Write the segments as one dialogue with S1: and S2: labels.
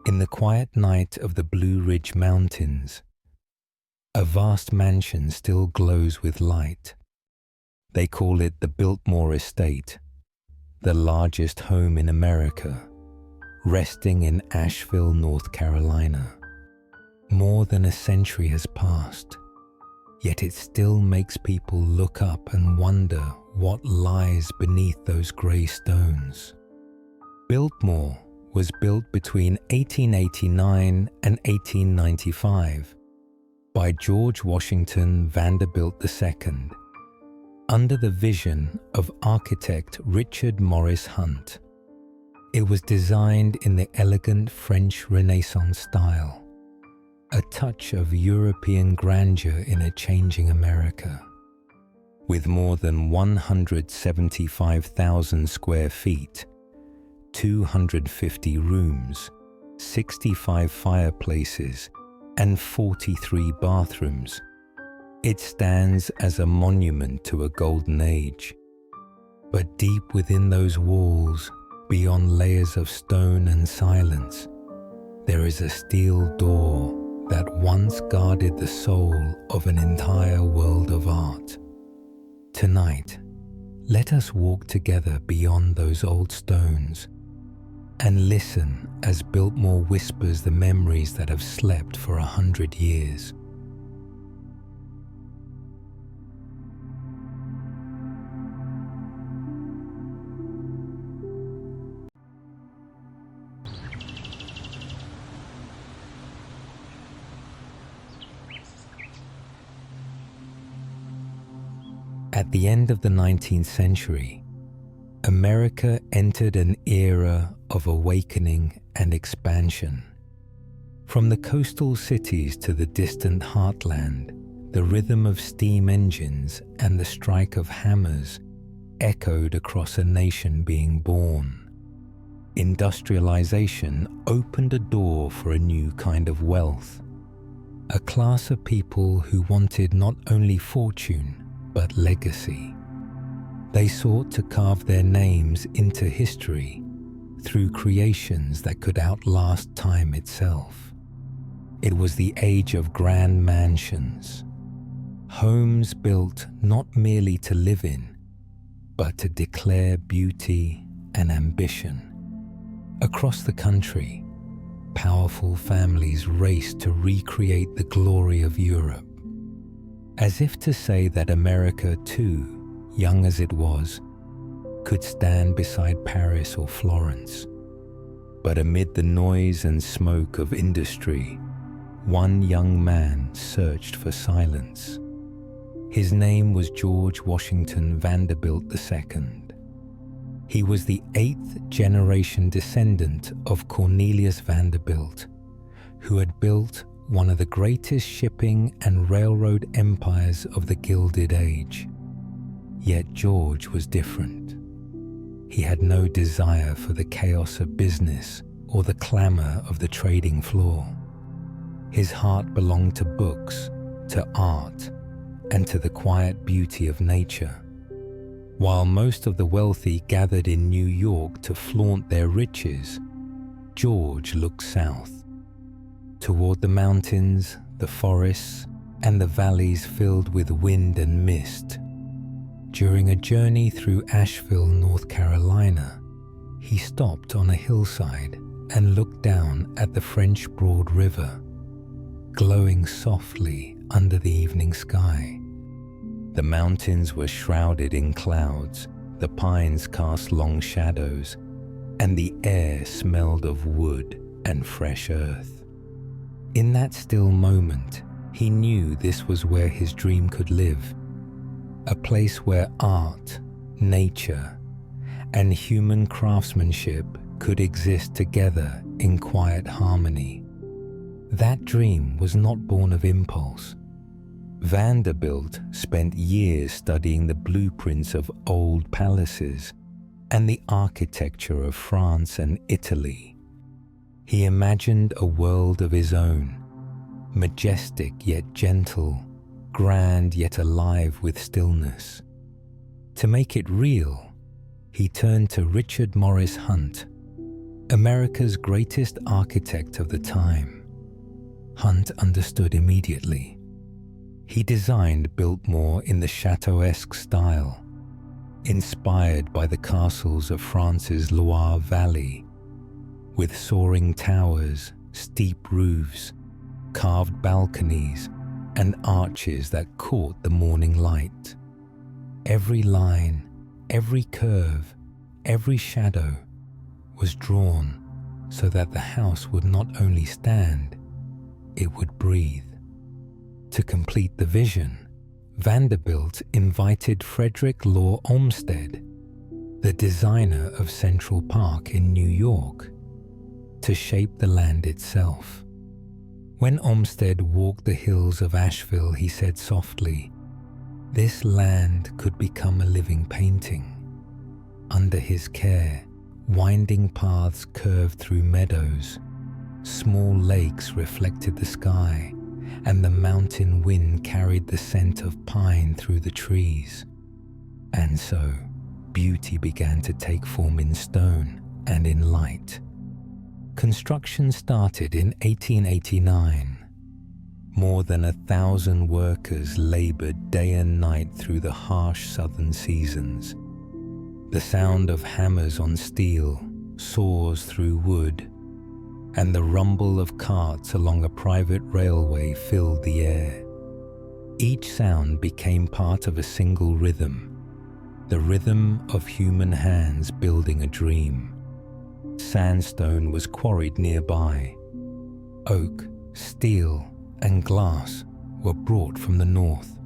S1: In the quiet night of the Blue Ridge Mountains, a vast mansion still glows with light. They call it the Biltmore Estate, the largest home in America, resting in Asheville, North Carolina. More than a century has passed, yet it still makes people look up and wonder what lies beneath those grey stones. Biltmore was built between 1889 and 1895 by George Washington Vanderbilt II, under the vision of architect Richard Morris Hunt. It was designed in the elegant French Renaissance style, a touch of European grandeur in a changing America. With more than 175,000 square feet, 250 rooms, 65 fireplaces, and 43 bathrooms, it stands as a monument to a golden age. But deep within those walls, beyond layers of stone and silence, there is a steel door that once guarded the soul of an entire world of art. Tonight, let us walk together beyond those old stones and listen as Biltmore whispers the memories that have slept for 100 years. At the end of the 19th century, America entered an era of awakening and expansion. From the coastal cities to the distant heartland, the rhythm of steam engines and the strike of hammers echoed across a nation being born. Industrialization opened a door for a new kind of wealth, a class of people who wanted not only fortune, but legacy. They sought to carve their names into history through creations that could outlast time itself. It was the age of grand mansions, homes built not merely to live in, but to declare beauty and ambition. Across the country, powerful families raced to recreate the glory of Europe, as if to say that America too, young as it was, could stand beside Paris or Florence. But amid the noise and smoke of industry, one young man searched for silence. His name was George Washington Vanderbilt II. He was the 8th generation descendant of Cornelius Vanderbilt, who had built one of the greatest shipping and railroad empires of the Gilded Age. Yet George was different. He had no desire for the chaos of business or the clamor of the trading floor. His heart belonged to books, to art, and to the quiet beauty of nature. While most of the wealthy gathered in New York to flaunt their riches, George looked south, toward the mountains, the forests, and the valleys filled with wind and mist. During a journey through Asheville, North Carolina, he stopped on a hillside and looked down at the French Broad River, glowing softly under the evening sky. The mountains were shrouded in clouds, the pines cast long shadows, and the air smelled of wood and fresh earth. In that still moment, he knew this was where his dream could live, a place where art, nature, and human craftsmanship could exist together in quiet harmony. That dream was not born of impulse. Vanderbilt spent years studying the blueprints of old palaces and the architecture of France and Italy. He imagined a world of his own, majestic yet gentle, grand yet alive with stillness. To make it real, he turned to Richard Morris Hunt, America's greatest architect of the time, Hunt understood immediately. He designed Biltmore in the chateau-esque style, inspired by the castles of France's Loire Valley, with soaring towers, steep roofs, carved balconies, and arches that caught the morning light. Every line, every curve, every shadow was drawn so that the house would not only stand, it would breathe. To complete the vision, Vanderbilt invited Frederick Law Olmsted, the designer of Central Park in New York, to shape the land itself. When Olmsted walked the hills of Asheville, he said softly, "This land could become a living painting." Under his care, winding paths curved through meadows, small lakes reflected the sky, and the mountain wind carried the scent of pine through the trees. And so, beauty began to take form in stone and in light. Construction started in 1889. More than 1,000 workers labored day and night through the harsh southern seasons. The sound of hammers on steel, saws through wood, and the rumble of carts along a private railway filled the air. Each sound became part of a single rhythm, the rhythm of human hands building a dream. Sandstone was quarried nearby. Oak, steel, and glass were brought from the north.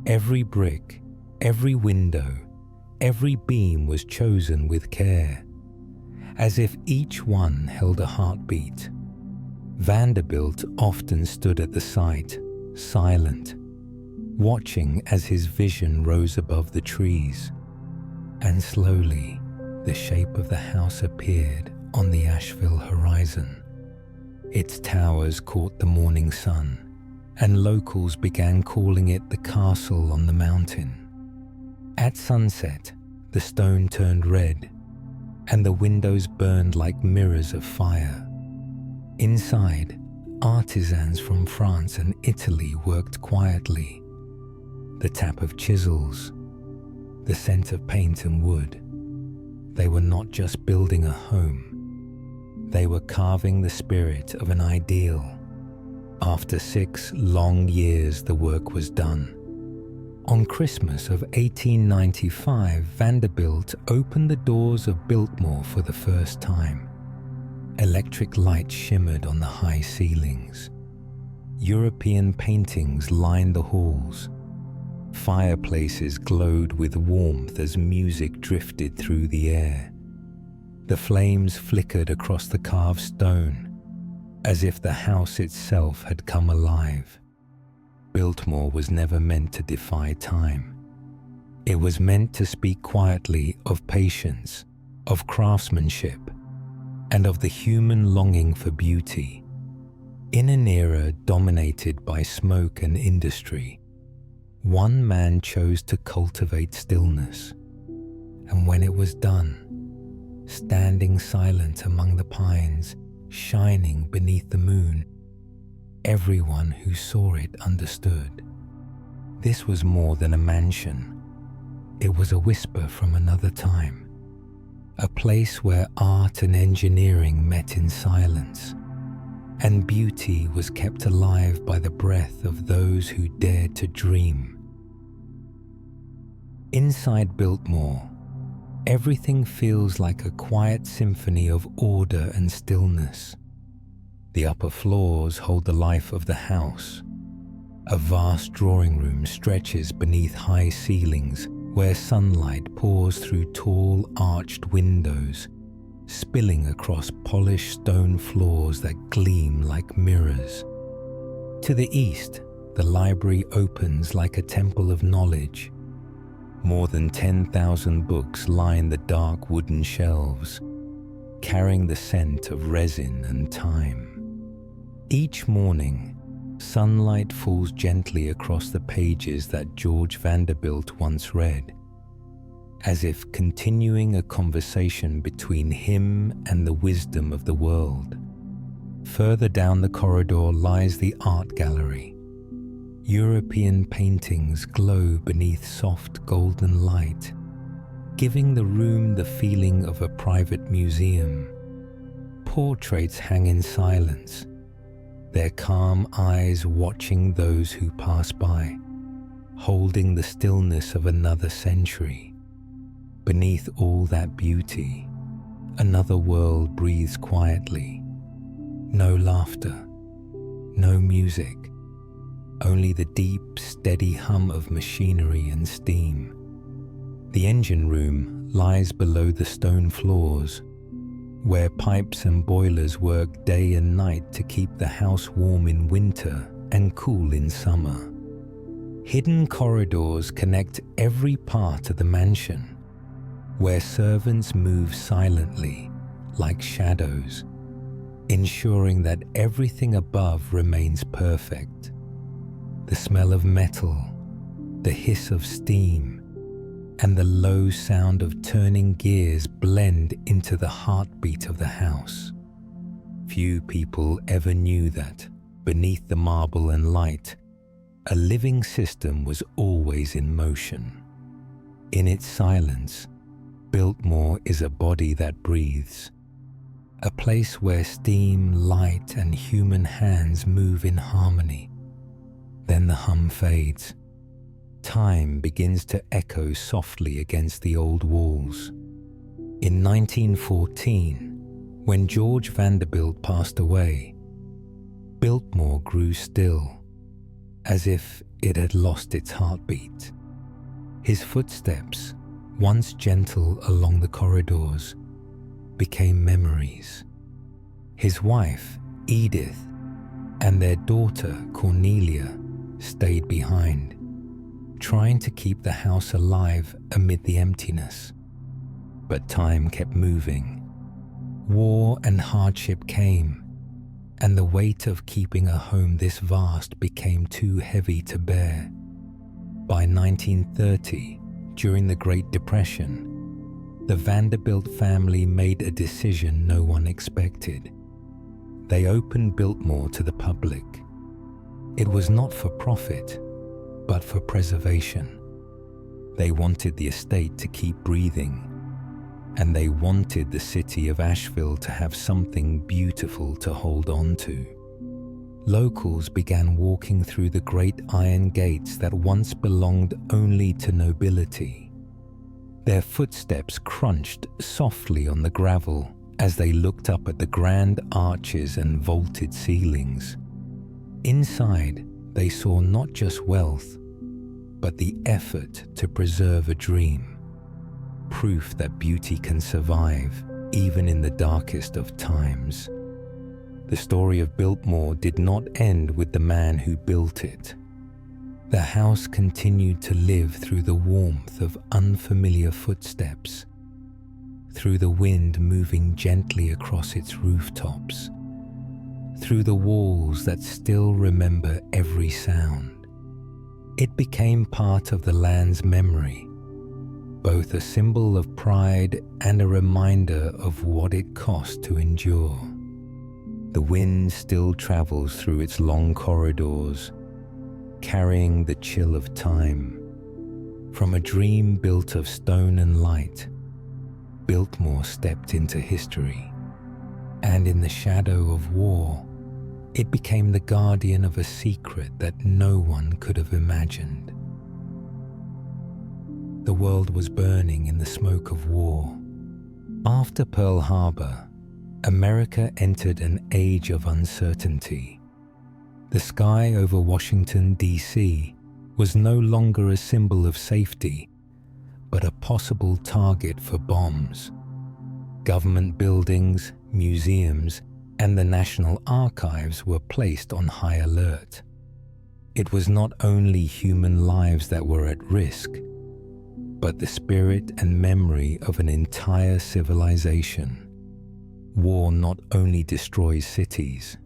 S1: Every brick, every window, every beam was chosen with care, as if each one held a heartbeat. Vanderbilt often stood at the site, silent, watching as his vision rose above the trees. And slowly, the shape of the house appeared on the Asheville horizon. Its towers caught the morning sun, and locals began calling it the castle on the mountain. At sunset, the stone turned red, and the windows burned like mirrors of fire. Inside, artisans from France and Italy worked quietly. The tap of chisels, the scent of paint and wood. They were not just building a home. They were carving the spirit of an ideal. After 6 long years, the work was done. On Christmas of 1895, Vanderbilt opened the doors of Biltmore for the first time. Electric lights shimmered on the high ceilings. European paintings lined the halls. Fireplaces glowed with warmth as music drifted through the air. The flames flickered across the carved stone, as if the house itself had come alive. Biltmore was never meant to defy time. It was meant to speak quietly of patience, of craftsmanship, and of the human longing for beauty. In an era dominated by smoke and industry, one man chose to cultivate stillness, and when it was done, standing silent among the pines, shining beneath the moon, everyone who saw it understood. This was more than a mansion. It was a whisper from another time, a place where art and engineering met in silence, and beauty was kept alive by the breath of those who dared to dream. Inside Biltmore, everything feels like a quiet symphony of order and stillness. The upper floors hold the life of the house. A vast drawing room stretches beneath high ceilings where sunlight pours through tall arched windows, spilling across polished stone floors that gleam like mirrors. To the east, the library opens like a temple of knowledge. More than 10,000 books line the dark wooden shelves, carrying the scent of resin and time. Each morning, sunlight falls gently across the pages that George Vanderbilt once read. as if continuing a conversation between him and the wisdom of the world. Further down the corridor lies the art gallery. European paintings glow beneath soft golden light, giving the room the feeling of a private museum. Portraits hang in silence, their calm eyes watching those who pass by, holding the stillness of another century. Beneath all that beauty, another world breathes quietly. No laughter, no music, only the deep, steady hum of machinery and steam. The engine room lies below the stone floors, where pipes and boilers work day and night to keep the house warm in winter and cool in summer. Hidden corridors connect every part of the mansion, where servants move silently, like shadows, ensuring that everything above remains perfect. The smell of metal, the hiss of steam, and the low sound of turning gears blend into the heartbeat of the house. Few people ever knew that, beneath the marble and light, a living system was always in motion. In its silence, Biltmore is a body that breathes, a place where steam, light, and human hands move in harmony. Then the hum fades. Time begins to echo softly against the old walls. In 1914, when George Vanderbilt passed away, Biltmore grew still, as if it had lost its heartbeat. His footsteps, once gentle along the corridors, became memories. His wife, Edith, and their daughter, Cornelia, stayed behind, trying to keep the house alive amid the emptiness. But time kept moving. War and hardship came, and the weight of keeping a home this vast became too heavy to bear. By 1930, during the Great Depression, the Vanderbilt family made a decision no one expected. They opened Biltmore to the public. It was not for profit, but for preservation. They wanted the estate to keep breathing, and they wanted the city of Asheville to have something beautiful to hold on to. Locals began walking through the great iron gates that once belonged only to nobility. Their footsteps crunched softly on the gravel as they looked up at the grand arches and vaulted ceilings. Inside, they saw not just wealth, but the effort to preserve a dream, proof that beauty can survive even in the darkest of times. The story of Biltmore did not end with the man who built it. The house continued to live through the warmth of unfamiliar footsteps, through the wind moving gently across its rooftops, through the walls that still remember every sound. It became part of the land's memory, both a symbol of pride and a reminder of what it cost to endure. The wind still travels through its long corridors, carrying the chill of time. From a dream built of stone and light, Biltmore stepped into history, and in the shadow of war, it became the guardian of a secret that no one could have imagined. The world was burning in the smoke of war. After Pearl Harbor, America entered an age of uncertainty. The sky over Washington, D.C. was no longer a symbol of safety, but a possible target for bombs. Government buildings, museums, and the National Archives were placed on high alert. It was not only human lives that were at risk, but the spirit and memory of an entire civilization. War not only destroys cities,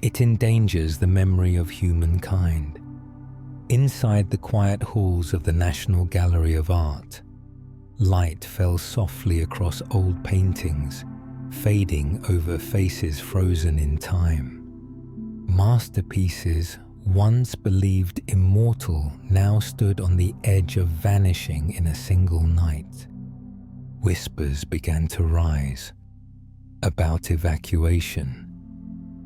S1: it endangers the memory of humankind. Inside the quiet halls of the National Gallery of Art, Light fell softly across old paintings, fading over faces frozen in time. Masterpieces, once believed immortal, now stood on the edge of vanishing in a single night. Whispers began to rise about evacuation,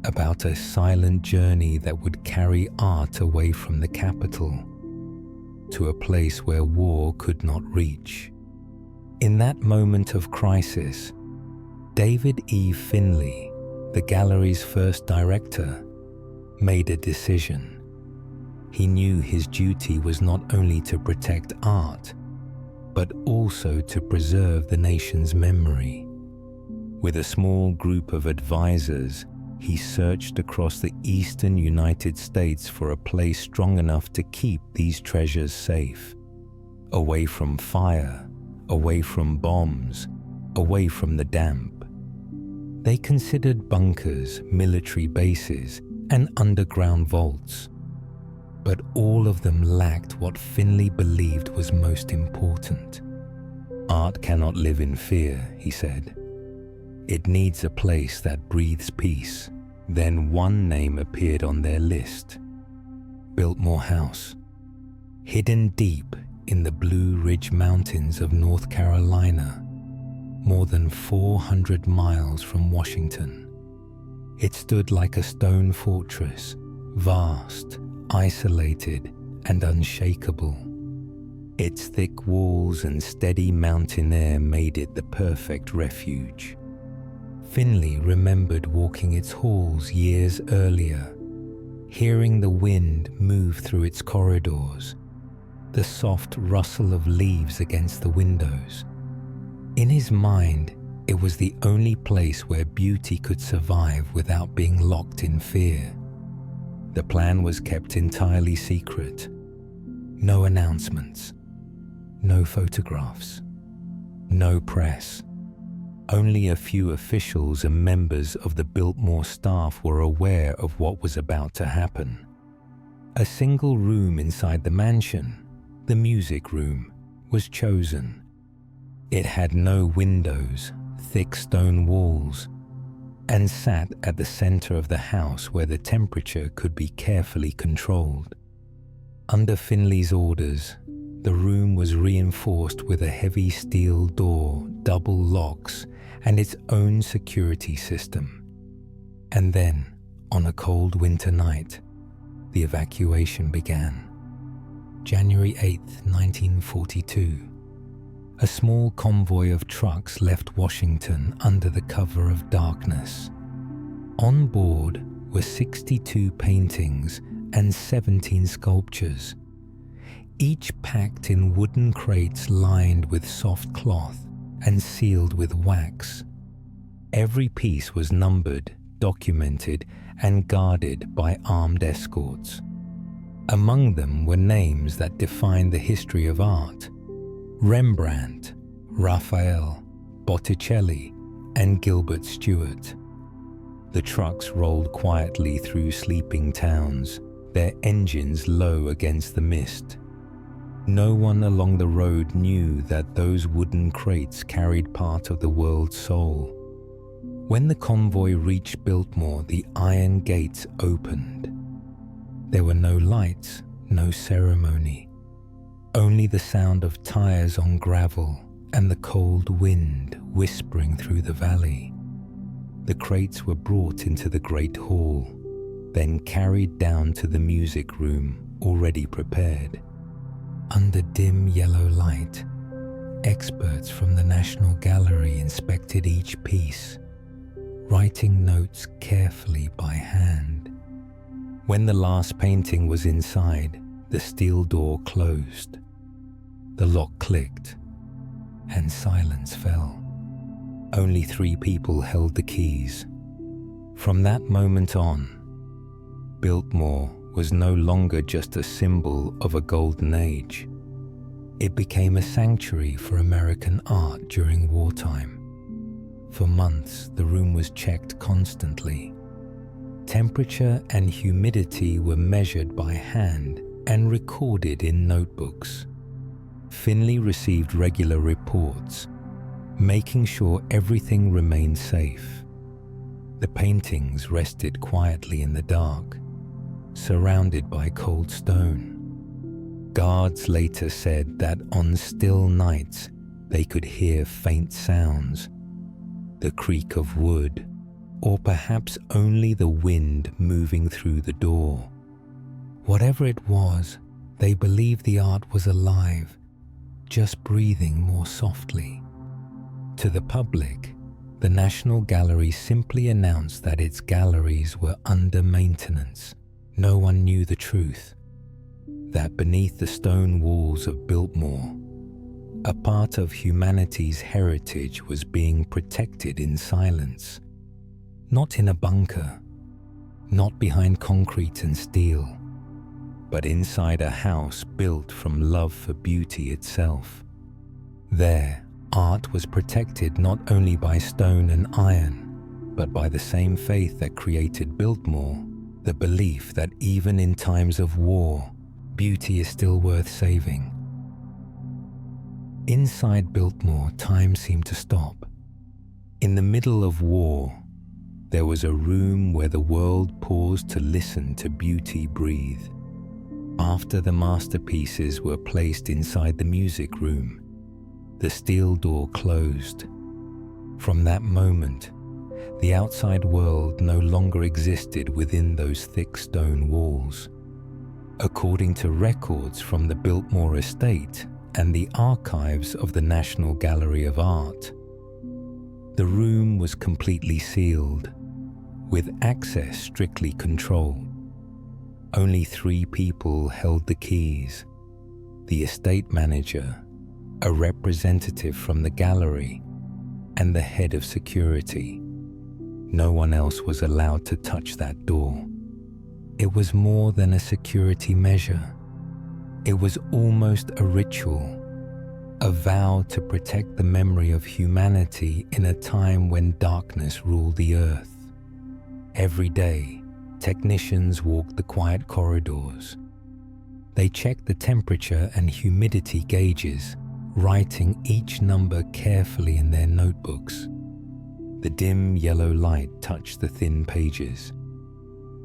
S1: about a silent journey that would carry art away from the capital to a place where war could not reach. In that moment of crisis, David E. Finley, the gallery's first director, made a decision. He knew his duty was not only to protect art, but also to preserve the nation's memory. With a small group of advisors, he searched across the eastern United States for a place strong enough to keep these treasures safe, away from fire, away from bombs, away from the damp. They considered bunkers, military bases, and underground vaults, but all of them lacked what Finley believed was most important. Art cannot live in fear, he said. It needs a place that breathes peace. Then one name appeared on their list: Biltmore House. Hidden deep in the Blue Ridge Mountains of North Carolina, more than 400 miles from Washington. It stood like a stone fortress, vast, isolated, and unshakable. Its thick walls and steady mountain air made it the perfect refuge. Finley remembered walking its halls years earlier, hearing the wind move through its corridors, the soft rustle of leaves against the windows. In his mind, it was the only place where beauty could survive without being locked in fear. The plan was kept entirely secret. No announcements, no photographs, no press. Only a few officials and members of the Biltmore staff were aware of what was about to happen. A single room inside the mansion, the music room, was chosen. It had no windows, thick stone walls, and sat at the center of the house where the temperature could be carefully controlled. Under Finley's orders, the room was reinforced with a heavy steel door, double locks, and its own security system. And then, on a cold winter night, the evacuation began. January 8, 1942. A small convoy of trucks left Washington under the cover of darkness. On board were 62 paintings and 17 sculptures, each packed in wooden crates lined with soft cloth and sealed with wax. Every piece was numbered, documented, and guarded by armed escorts. Among them were names that defined the history of art: Rembrandt, Raphael, Botticelli, and Gilbert Stuart. The trucks rolled quietly through sleeping towns, their engines low against the mist. No one along the road knew that those wooden crates carried part of the world's soul. When the convoy reached Biltmore, the iron gates opened. There were no lights, no ceremony, only the sound of tires on gravel and the cold wind whispering through the valley. The crates were brought into the great hall, then carried down to the music room already prepared. Under dim yellow light, experts from the National Gallery inspected each piece, writing notes carefully by hand. When the last painting was inside, the steel door closed. The lock clicked, and silence fell. Only 3 people held the keys. From that moment on, Biltmore was no longer just a symbol of a golden age. It became a sanctuary for American art during wartime. For months, the room was checked constantly. Temperature and humidity were measured by hand and recorded in notebooks. Finley received regular reports, making sure everything remained safe. The paintings rested quietly in the dark, surrounded by cold stone. Guards later said that on still nights they could hear faint sounds, the creak of wood, or perhaps only the wind moving through the door. Whatever it was, they believed the art was alive, just breathing more softly. To the public, the National Gallery simply announced that its galleries were under maintenance. No one knew the truth, that beneath the stone walls of Biltmore, a part of humanity's heritage was being protected in silence. Not in a bunker, not behind concrete and steel, but inside a house built from love for beauty itself. There, art was protected not only by stone and iron, but by the same faith that created Biltmore, the belief that even in times of war, beauty is still worth saving. Inside Biltmore, time seemed to stop. In the middle of war, there was a room where the world paused to listen to beauty breathe. After the masterpieces were placed inside the music room, the steel door closed. From that moment, the outside world no longer existed within those thick stone walls. According to records from the Biltmore Estate and the archives of the National Gallery of Art, the room was completely sealed, with access strictly controlled. Only 3 people held the keys: the estate manager, a representative from the gallery, and the head of security. No one else was allowed to touch that door. It was more than a security measure. It was almost a ritual, a vow to protect the memory of humanity in a time when darkness ruled the earth. Every day, technicians walked the quiet corridors. They checked the temperature and humidity gauges, writing each number carefully in their notebooks. The dim yellow light touched the thin pages.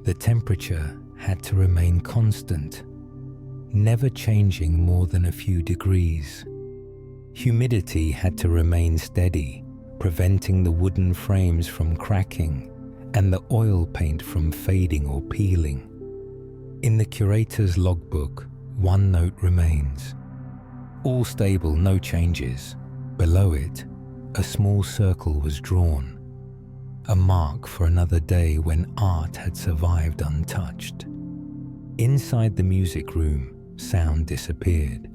S1: The temperature had to remain constant, never changing more than a few degrees. Humidity had to remain steady, preventing the wooden frames from cracking and the oil paint from fading or peeling. In the curator's logbook, one note remains: all stable, no changes. Below it, a small circle was drawn, a mark for another day when art had survived untouched. Inside the music room, sound disappeared.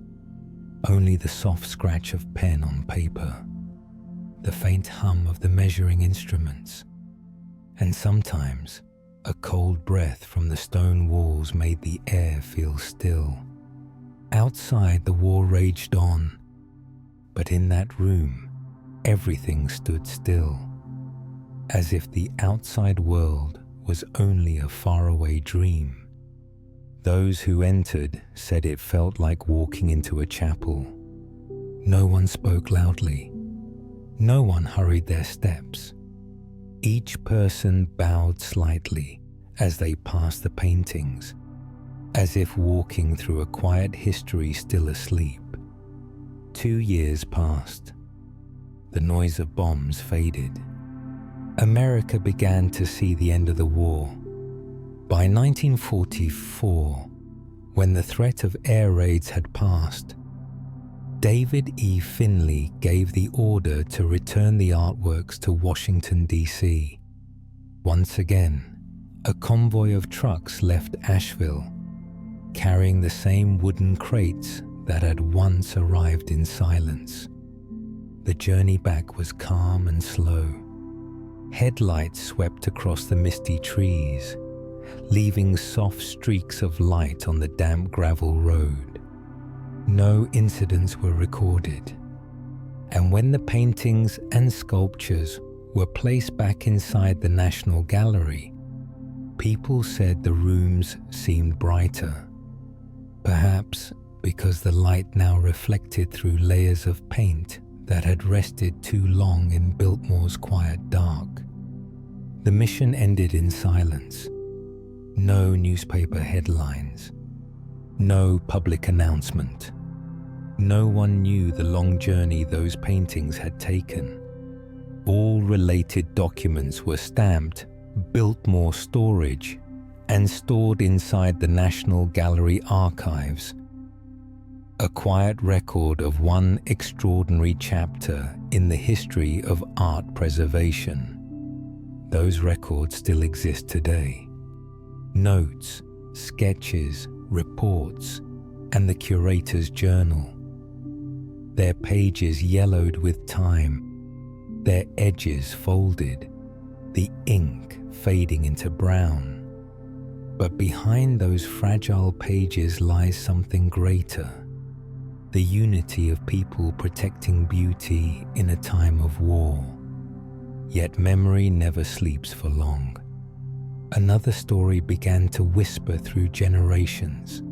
S1: Only the soft scratch of pen on paper, the faint hum of the measuring instruments, and sometimes a cold breath from the stone walls made the air feel still. Outside, the war raged on, but in that room, everything stood still, as if the outside world was only a faraway dream. Those who entered said it felt like walking into a chapel. No one spoke loudly. No one hurried their steps. Each person bowed slightly as they passed the paintings, as if walking through a quiet history still asleep. 2 years passed. The noise of bombs faded. America began to see the end of the war. By 1944, when the threat of air raids had passed, David E. Finley gave the order to return the artworks to Washington, D.C. Once again, a convoy of trucks left Asheville, carrying the same wooden crates that had once arrived in silence. The journey back was calm and slow. Headlights swept across the misty trees, leaving soft streaks of light on the damp gravel road. No incidents were recorded, and when the paintings and sculptures were placed back inside the National Gallery, people said the rooms seemed brighter, perhaps because the light now reflected through layers of paint that had rested too long in Biltmore's quiet dark. The mission ended in silence. No newspaper headlines. No public announcement. No one knew the long journey those paintings had taken. All related documents were stamped Biltmore Storage and stored inside the National Gallery archives. A quiet record of one extraordinary chapter in the history of art preservation. Those records still exist today. Notes, sketches, reports, and the curator's journal. Their pages yellowed with time, their edges folded, the ink fading into brown. But behind those fragile pages lies something greater. The unity of people protecting beauty in a time of war. Yet memory never sleeps for long. Another story began to whisper through generations.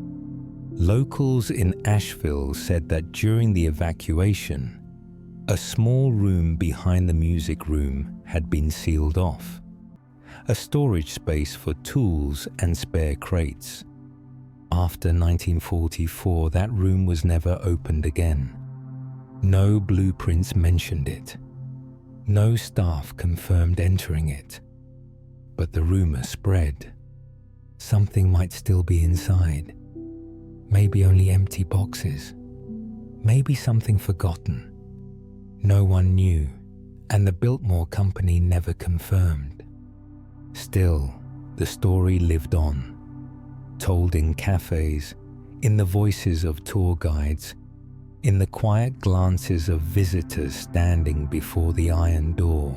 S1: Locals in Asheville said that during the evacuation, a small room behind the music room had been sealed off. A storage space for tools and spare crates. After 1944, that room was never opened again. No blueprints mentioned it. No staff confirmed entering it. But the rumor spread. Something might still be inside. Maybe only empty boxes. Maybe something forgotten. No one knew, and the Biltmore Company never confirmed. Still, the story lived on. Told in cafes, in the voices of tour guides, in the quiet glances of visitors standing before the iron door.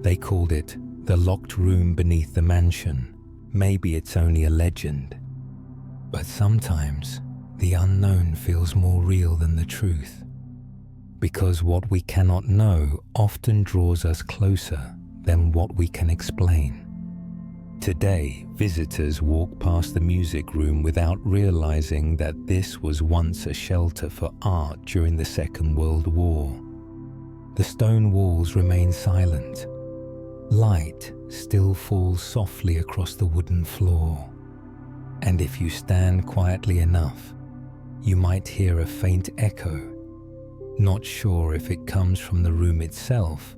S1: They called it the locked room beneath the mansion. Maybe it's only a legend. But sometimes the unknown feels more real than the truth, because what we cannot know often draws us closer than what we can explain. Today, visitors walk past the music room without realizing that this was once a shelter for art during the Second World War. The stone walls remain silent. Light still falls softly across the wooden floor. And if you stand quietly enough, you might hear a faint echo, not sure if it comes from the room itself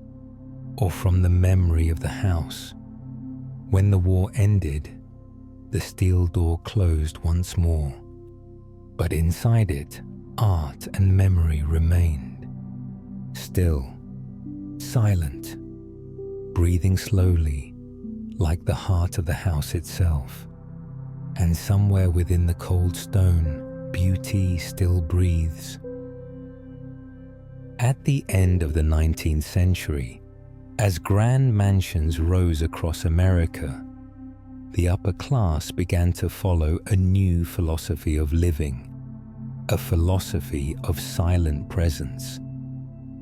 S1: or from the memory of the house. When the war ended, the steel door closed once more, but inside it, art and memory remained. Still, silent, breathing slowly, like the heart of the house itself. And somewhere within the cold stone, beauty still breathes. At the end of the 19th century, as grand mansions rose across America, the upper class began to follow a new philosophy of living, a philosophy of silent presence.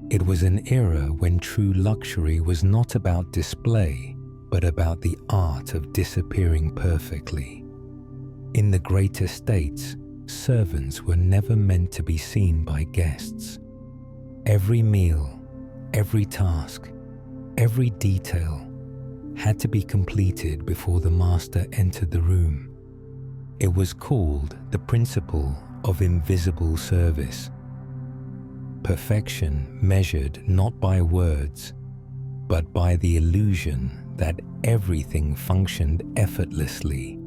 S1: It was an era when true luxury was not about display, but about the art of disappearing perfectly. In the great estates, servants were never meant to be seen by guests. Every meal, every task, every detail had to be completed before the master entered the room. It was called the principle of invisible service. Perfection measured not by words, but by the illusion that everything functioned effortlessly,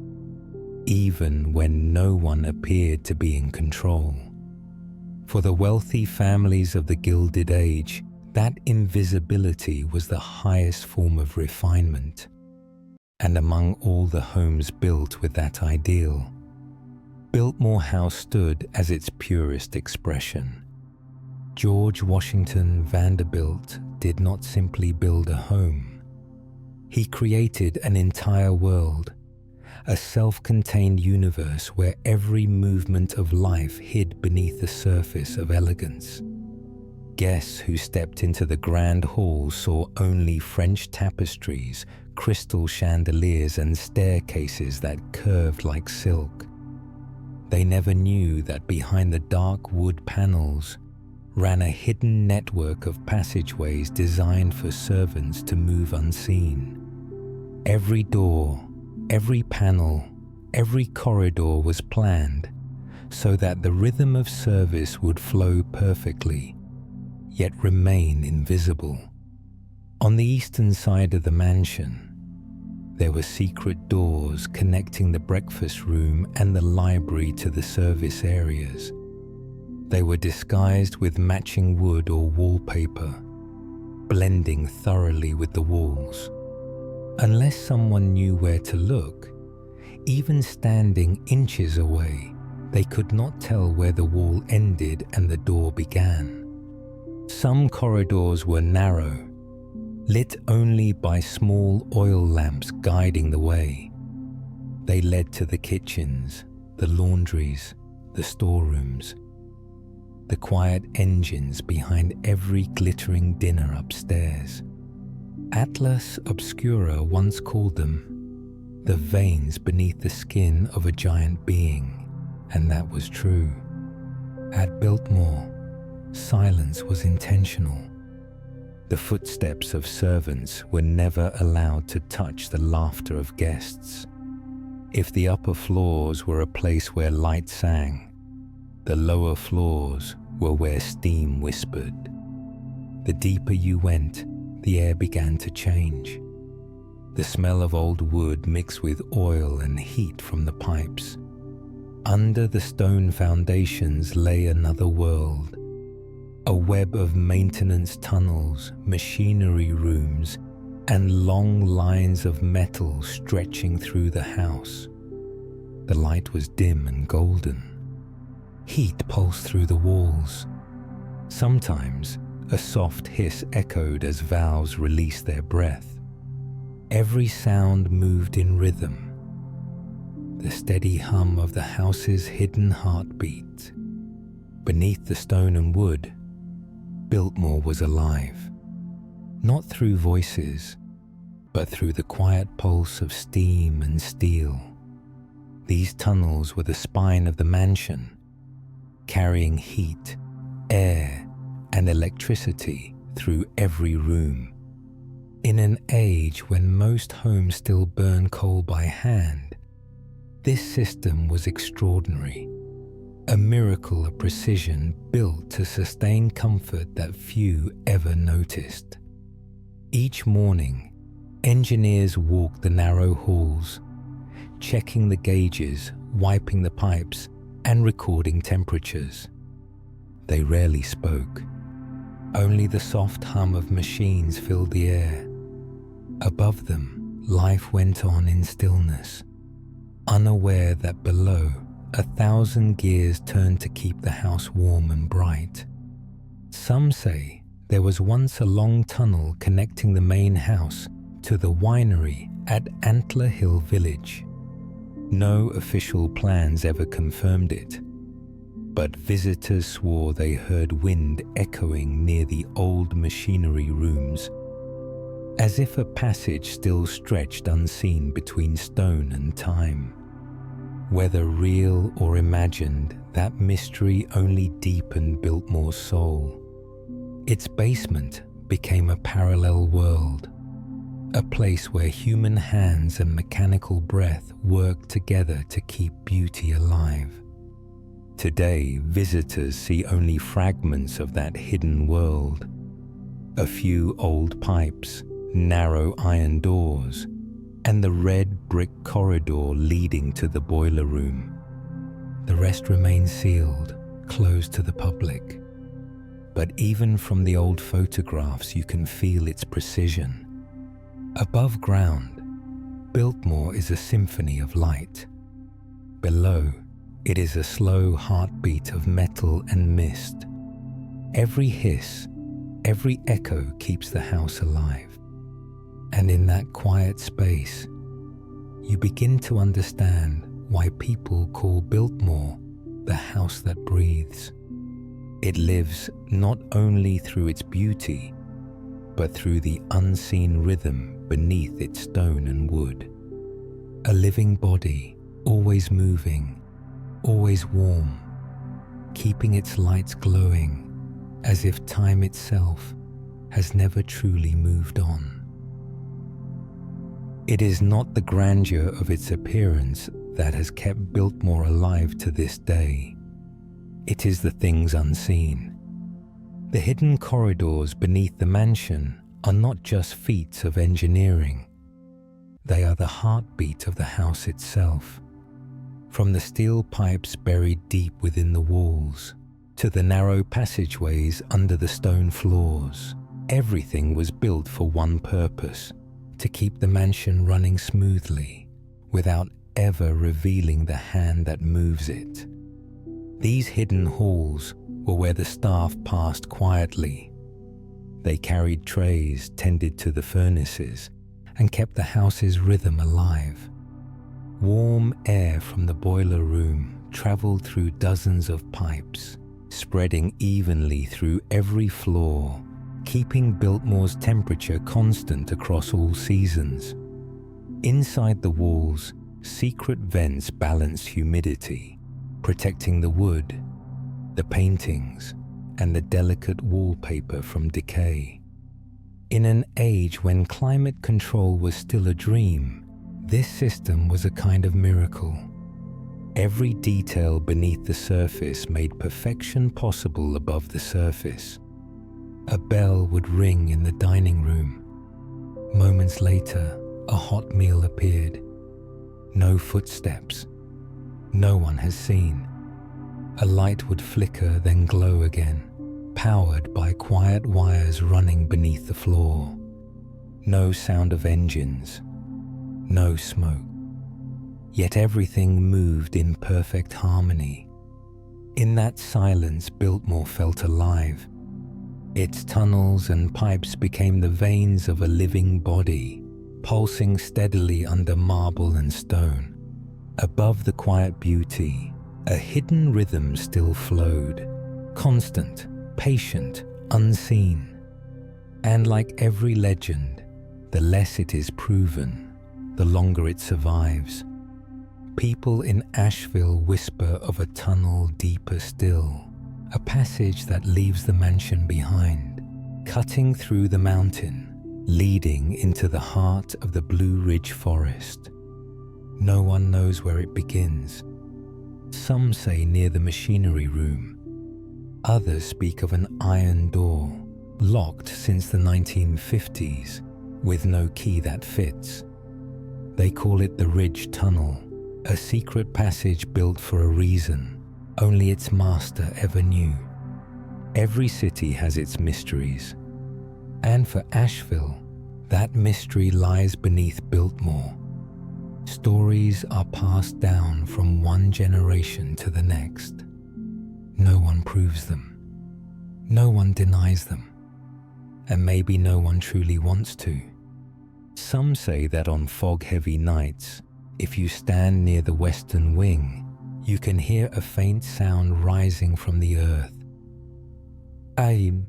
S1: even when no one appeared to be in control. For the wealthy families of the Gilded Age, that invisibility was the highest form of refinement. And among all the homes built with that ideal, Biltmore House stood as its purest expression. George Washington Vanderbilt did not simply build a home. He created an entire world, a self-contained universe where every movement of life hid beneath the surface of elegance. Guests who stepped into the grand hall saw only French tapestries, crystal chandeliers, and staircases that curved like silk. They never knew that behind the dark wood panels ran a hidden network of passageways designed for servants to move unseen. Every door, every panel, every corridor was planned so that the rhythm of service would flow perfectly, yet remain invisible. On the eastern side of the mansion, there were secret doors connecting the breakfast room and the library to the service areas. They were disguised with matching wood or wallpaper, blending thoroughly with the walls. Unless someone knew where to look, even standing inches away, they could not tell where the wall ended and the door began. Some corridors were narrow, lit only by small oil lamps guiding the way. They led to the kitchens, the laundries, the storerooms, the quiet engines behind every glittering dinner upstairs. Atlas Obscura once called them the veins beneath the skin of a giant being, and that was true. At Biltmore, silence was intentional. The footsteps of servants were never allowed to touch the laughter of guests. If the upper floors were a place where light sang, the lower floors were where steam whispered. The deeper you went, the air began to change. The smell of old wood mixed with oil and heat from the pipes. Under the stone foundations lay another world, a web of maintenance tunnels, machinery rooms, and long lines of metal stretching through the house. The light was dim and golden. Heat pulsed through the walls. Sometimes a soft hiss echoed as valves released their breath. Every sound moved in rhythm, the steady hum of the house's hidden heartbeat. Beneath the stone and wood, Biltmore was alive, not through voices, but through the quiet pulse of steam and steel. These tunnels were the spine of the mansion, carrying heat, air, and electricity through every room. In an age when most homes still burn coal by hand, this system was extraordinary, a miracle of precision built to sustain comfort that few ever noticed. Each morning, engineers walked the narrow halls, checking the gauges, wiping the pipes, and recording temperatures. They rarely spoke. Only the soft hum of machines filled the air. Above them, life went on in stillness, unaware that below, 1,000 gears turned to keep the house warm and bright. Some say there was once a long tunnel connecting the main house to the winery at Antler Hill Village. No official plans ever confirmed it, but visitors swore they heard wind echoing near the old machinery rooms, as if a passage still stretched unseen between stone and time. Whether real or imagined, that mystery only deepened Biltmore's soul. Its basement became a parallel world, a place where human hands and mechanical breath worked together to keep beauty alive. Today, visitors see only fragments of that hidden world. A few old pipes, narrow iron doors, and the red brick corridor leading to the boiler room. The rest remains sealed, closed to the public. But even from the old photographs, you can feel its precision. Above ground, Biltmore is a symphony of light. Below, it is a slow heartbeat of metal and mist. Every hiss, every echo keeps the house alive. And in that quiet space, you begin to understand why people call Biltmore the house that breathes. It lives not only through its beauty, but through the unseen rhythm beneath its stone and wood. A living body, always moving, always warm, keeping its lights glowing as if time itself has never truly moved on. It is not the grandeur of its appearance that has kept Biltmore alive to this day. It is the things unseen. The hidden corridors beneath the mansion are not just feats of engineering. They are the heartbeat of the house itself. From the steel pipes buried deep within the walls to the narrow passageways under the stone floors, everything was built for one purpose: to keep the mansion running smoothly without ever revealing the hand that moves it. These hidden halls were where the staff passed quietly. They carried trays, tended to the furnaces, and kept the house's rhythm alive. Warm air from the boiler room traveled through dozens of pipes, spreading evenly through every floor, keeping Biltmore's temperature constant across all seasons. Inside the walls, secret vents balance humidity, protecting the wood, the paintings, and the delicate wallpaper from decay. In an age when climate control was still a dream, this system was a kind of miracle. Every detail beneath the surface made perfection possible above the surface. A bell would ring in the dining room. Moments later, a hot meal appeared. No footsteps. No one has seen. A light would flicker, then glow again, powered by quiet wires running beneath the floor. No sound of engines. No smoke. Yet everything moved in perfect harmony. In that silence, Biltmore felt alive. Its tunnels and pipes became the veins of a living body, pulsing steadily under marble and stone. Above the quiet beauty, a hidden rhythm still flowed, constant, patient, unseen. And like every legend, the less it is proven, the longer it survives. People in Asheville whisper of a tunnel deeper still, a passage that leaves the mansion behind, cutting through the mountain, leading into the heart of the Blue Ridge Forest. No one knows where it begins. Some say near the machinery room. Others speak of an iron door, locked since the 1950s, with no key that fits. They call it the Ridge Tunnel, a secret passage built for a reason only its master ever knew. Every city has its mysteries, and for Asheville, that mystery lies beneath Biltmore. Stories are passed down from one generation to the next. No one proves them. No one denies them. And maybe no one truly wants to. Some say that on fog-heavy nights, if you stand near the western wing, you can hear a faint sound rising from the earth. Aim.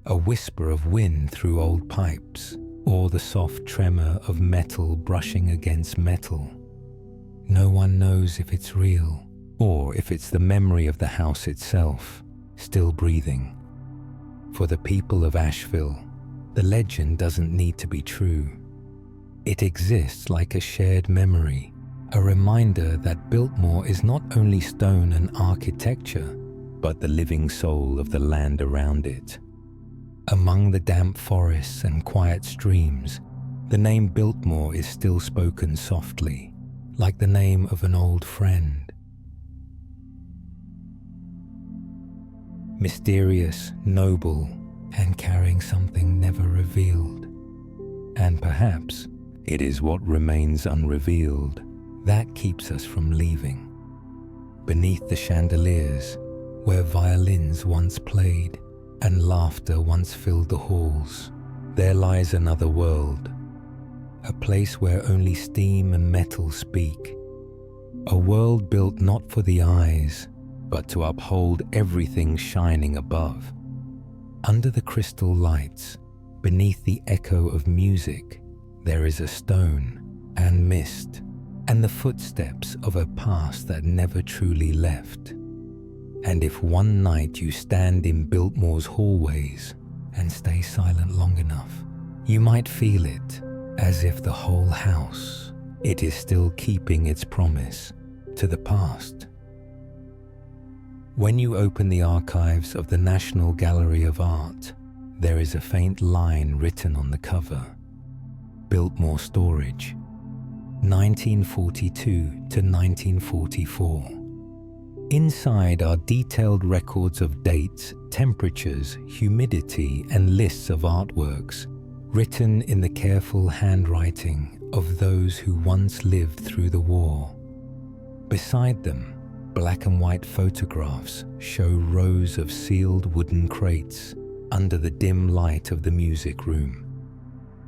S1: A whisper of wind through old pipes, or the soft tremor of metal brushing against metal. No one knows if it's real, or if it's the memory of the house itself, still breathing. For the people of Asheville, the legend doesn't need to be true. It exists like a shared memory, a reminder that Biltmore is not only stone and architecture, but the living soul of the land around it. Among the damp forests and quiet streams, the name Biltmore is still spoken softly, like the name of an old friend. Mysterious, noble, and carrying something never revealed. And perhaps it is what remains unrevealed that keeps us from leaving. Beneath the chandeliers, where violins once played and laughter once filled the halls, there lies another world, a place where only steam and metal speak, a world built not for the eyes, but to uphold everything shining above. Under the crystal lights, beneath the echo of music, there is a stone and mist and the footsteps of a past that never truly left. And if one night you stand in Biltmore's hallways and stay silent long enough, you might feel it, as if the whole house, it is still keeping its promise to the past. When you open the archives of the National Gallery of Art, there is a faint line written on the cover: Biltmore Storage, 1942 to 1944. Inside are detailed records of dates, temperatures, humidity, and lists of artworks, written in the careful handwriting of those who once lived through the war. Beside them, black and white photographs show rows of sealed wooden crates under the dim light of the music room.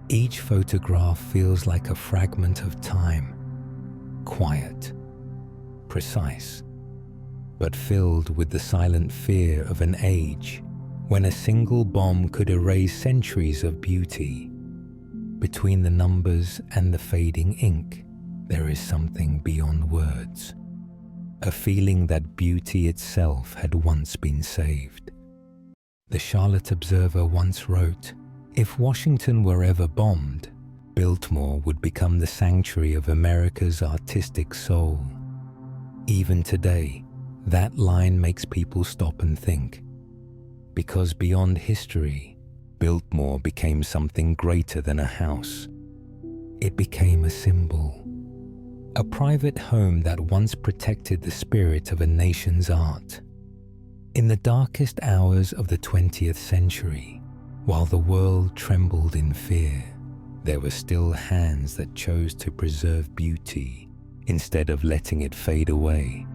S1: Each photograph feels like a fragment of time, quiet, precise, but filled with the silent fear of an age when a single bomb could erase centuries of beauty. Between the numbers and the fading ink, there is something beyond words, a feeling that beauty itself had once been saved. The Charlotte Observer once wrote, "If Washington were ever bombed, Biltmore would become the sanctuary of America's artistic soul." Even today, that line makes people stop and think, because beyond history, Biltmore became something greater than a house. It became a symbol, a private home that once protected the spirit of a nation's art. In the darkest hours of the 20th century, while the world trembled in fear, there were still hands that chose to preserve beauty instead of letting it fade away.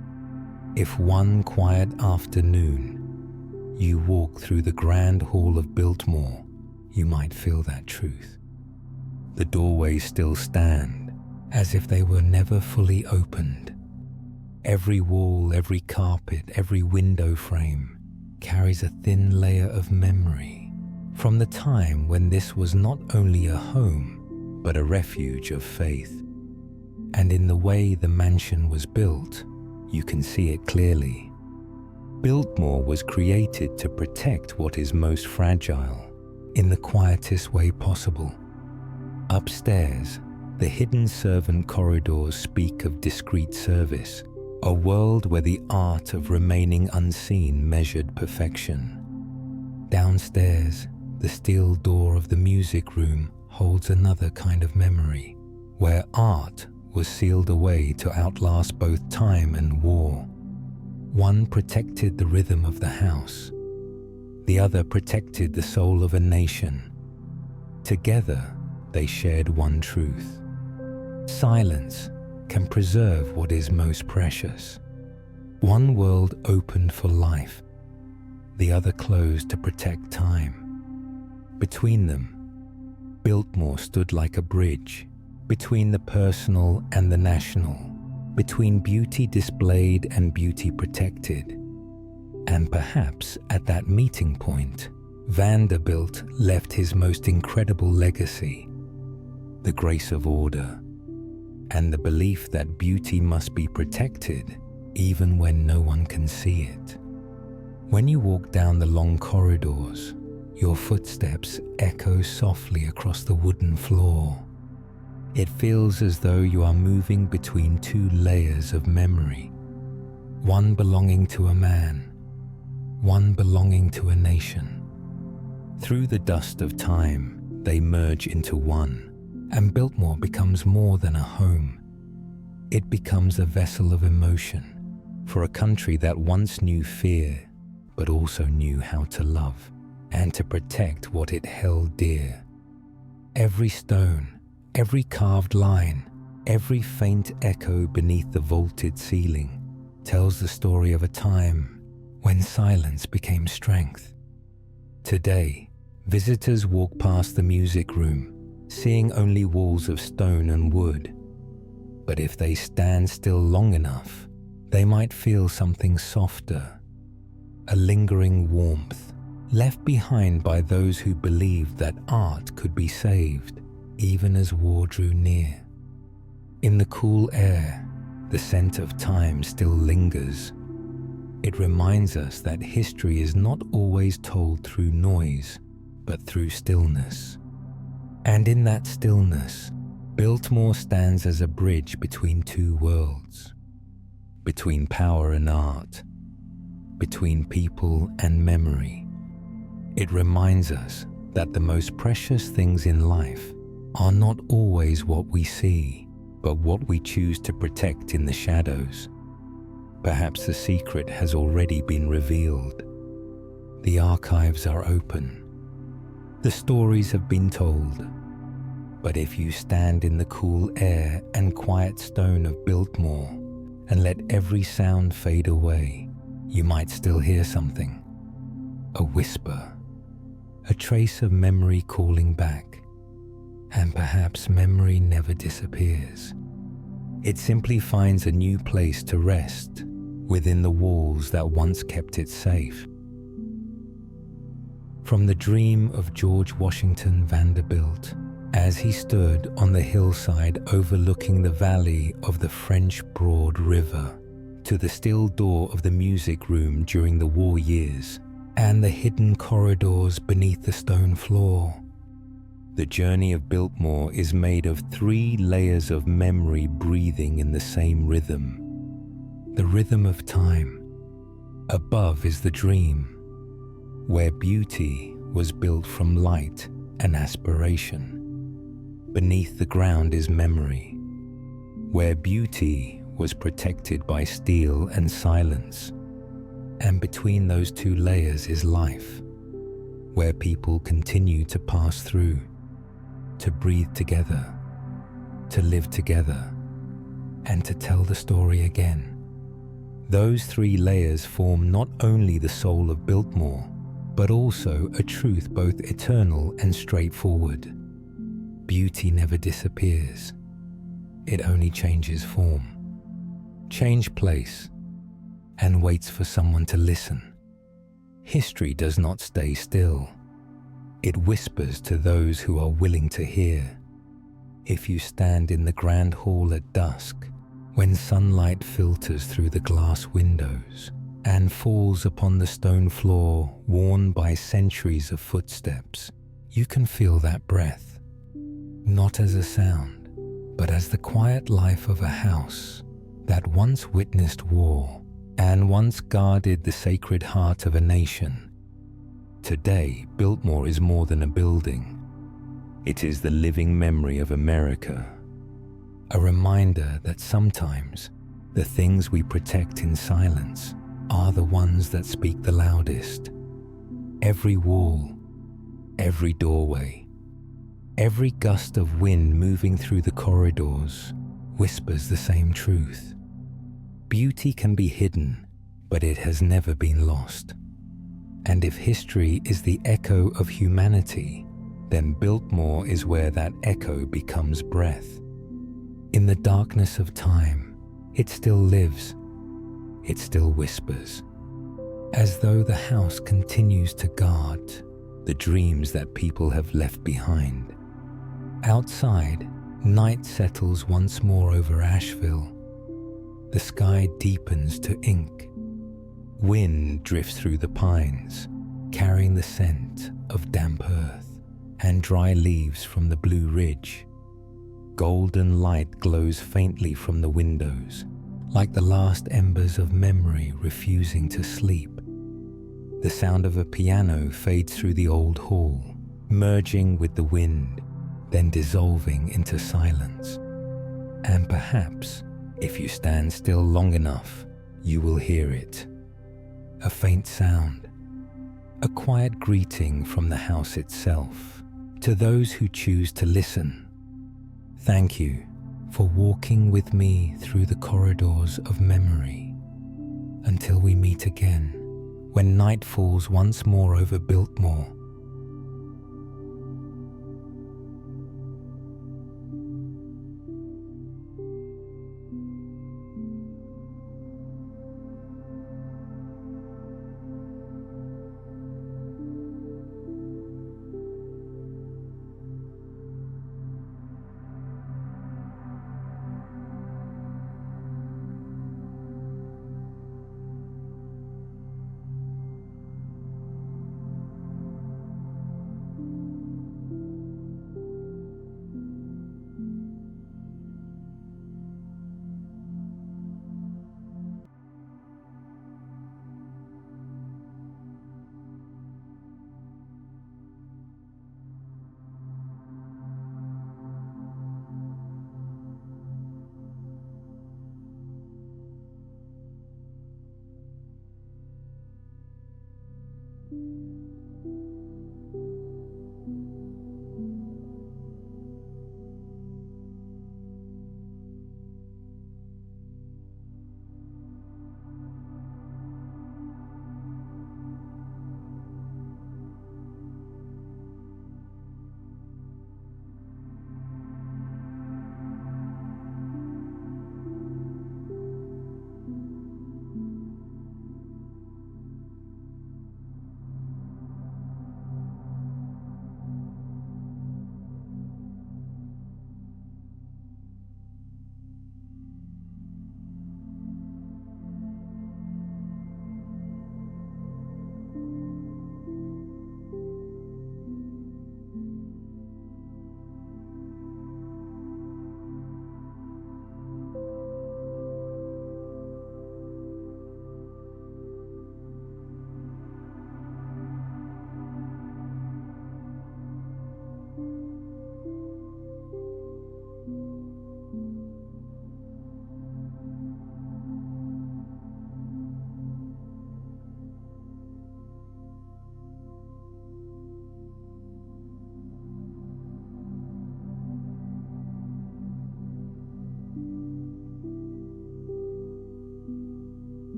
S1: If one quiet afternoon you walk through the grand hall of Biltmore, you might feel that truth. The doorways still stand, as if they were never fully opened. Every wall, every carpet, every window frame carries a thin layer of memory from the time when this was not only a home, but a refuge of faith. And in the way the mansion was built, you can see it clearly. Biltmore was created to protect what is most fragile in the quietest way possible. Upstairs, the hidden servant corridors speak of discreet service, a world where the art of remaining unseen measured perfection. Downstairs, the steel door of the music room holds another kind of memory, where art was sealed away to outlast both time and war. One protected the rhythm of the house. The other protected the soul of a nation. Together, they shared one truth. Silence can preserve what is most precious. One world opened for life, the other closed to protect time. Between them, Biltmore stood like a bridge, between the personal and the national, between beauty displayed and beauty protected. And perhaps at that meeting point, Vanderbilt left his most incredible legacy: the grace of order, and the belief that beauty must be protected even when no one can see it. When you walk down the long corridors, your footsteps echo softly across the wooden floor. It feels as though you are moving between two layers of memory, one belonging to a man, one belonging to a nation. Through the dust of time, they merge into one, and Biltmore becomes more than a home. It becomes a vessel of emotion for a country that once knew fear, but also knew how to love and to protect what it held dear. Every stone, every carved line, every faint echo beneath the vaulted ceiling tells the story of a time when silence became strength. Today, visitors walk past the music room, seeing only walls of stone and wood. But if they stand still long enough, they might feel something softer, a lingering warmth left behind by those who believed that art could be saved even as war drew near. In the cool air, the scent of time still lingers. It reminds us that history is not always told through noise, but through stillness. And in that stillness, Biltmore stands as a bridge between two worlds, between power and art, between people and memory. It reminds us that the most precious things in life are not always what we see, but what we choose to protect in the shadows. Perhaps the secret has already been revealed. The archives are open. The stories have been told. But if you stand in the cool air and quiet stone of Biltmore and let every sound fade away, you might still hear something. A whisper, a trace of memory calling back. And perhaps memory never disappears. It simply finds a new place to rest within the walls that once kept it safe. From the dream of George Vanderbilt, as he stood on the hillside overlooking the valley of the French Broad River, to the still door of the music room during the war years, and the hidden corridors beneath the stone floor, the journey of Biltmore is made of 3 layers of memory breathing in the same rhythm. The rhythm of time. Above is the dream, where beauty was built from light and aspiration. Beneath the ground is memory, where beauty was protected by steel and silence. And between those 2 layers is life, where people continue to pass through, to breathe together, to live together, and to tell the story again. Those 3 layers form not only the soul of Biltmore, but also a truth both eternal and straightforward. Beauty never disappears. It only changes form, change place, and waits for someone to listen. History does not stay still. It whispers to those who are willing to hear. If you stand in the grand hall at dusk, when sunlight filters through the glass windows and falls upon the stone floor worn by centuries of footsteps, you can feel that breath, not as a sound, but as the quiet life of a house that once witnessed war and once guarded the sacred heart of a nation. Today, Biltmore is more than a building. It is the living memory of America, a reminder that sometimes the things we protect in silence are the ones that speak the loudest. Every wall, every doorway, every gust of wind moving through the corridors whispers the same truth. Beauty can be hidden, but it has never been lost. And if history is the echo of humanity, then Biltmore is where that echo becomes breath. In the darkness of time, it still lives. It still whispers, as though the house continues to guard the dreams that people have left behind. Outside, night settles once more over Asheville. The sky deepens to ink. Wind drifts through the pines, carrying the scent of damp earth and dry leaves from the Blue Ridge. Golden light glows faintly from the windows, like the last embers of memory refusing to sleep. The sound of a piano fades through the old hall, merging with the wind, then dissolving into silence. And perhaps, if you stand still long enough, you will hear it. A faint sound, a quiet greeting from the house itself. To those who choose to listen, thank you for walking with me through the corridors of memory. Until we meet again, when night falls once more over Biltmore.